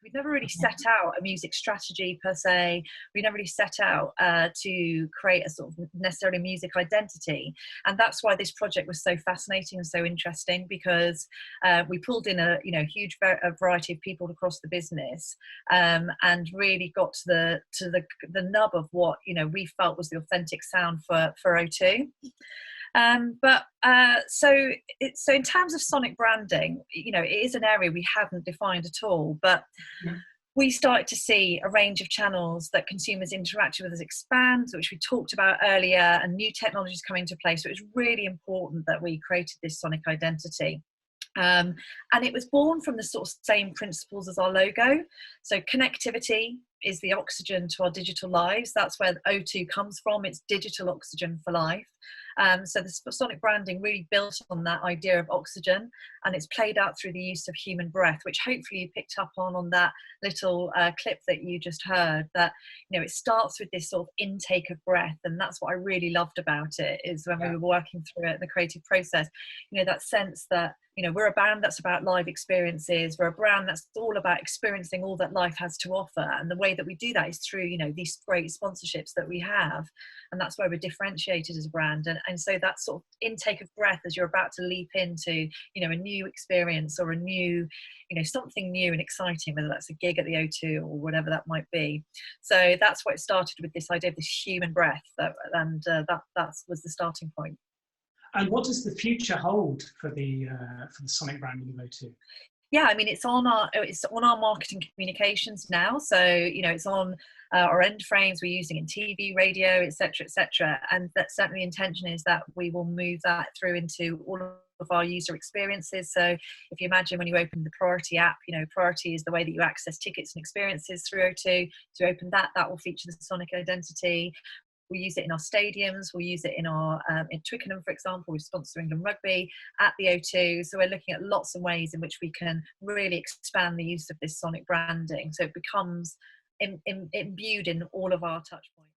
we'd never really set out a music strategy per se. We never really set out to create a sort of necessarily music identity. And that's why this project was so fascinating and so interesting, because we pulled in a huge variety of people across the business, and really got to the nub of what we felt was the authentic sound for O2. So in terms of sonic branding, it is an area we haven't defined at all, but we started to see a range of channels that consumers interacted with us expand, which we talked about earlier, and new technologies coming into play. So it was really important that we created this sonic identity. And it was born from the sort of same principles as our logo. So connectivity is the oxygen to our digital lives. That's where O2 comes from. It's digital oxygen for life. So the sonic branding really built on that idea of oxygen, and it's played out through the use of human breath, which hopefully you picked up on that little clip that you just heard, that it starts with this sort of intake of breath. And that's what I really loved about it, is when we were working through it in the creative process, that sense that we're a band that's about live experiences. We're a brand that's all about experiencing all that life has to offer. And the way that we do that is through, these great sponsorships that we have. And that's where we're differentiated as a brand. And so that sort of intake of breath as you're about to leap into, a new experience or a new, something new and exciting, whether that's a gig at the O2 or whatever that might be. So that's what it started with, this idea of this human breath. That was the starting point. And what does the future hold for the sonic branding of O2? Yeah, I mean, it's on our marketing communications now. So it's on our end frames we're using in TV, radio, etc., etc. And that certainly the intention is that we will move that through into all of our user experiences. So if you imagine when you open the Priority app, Priority is the way that you access tickets and experiences through O2. So you open that will feature the sonic identity. We use it in our stadiums. We'll use it in our in Twickenham, for example. We sponsor England Rugby at the O2. So we're looking at lots of ways in which we can really expand the use of this sonic branding, so it becomes imbued in all of our touch points.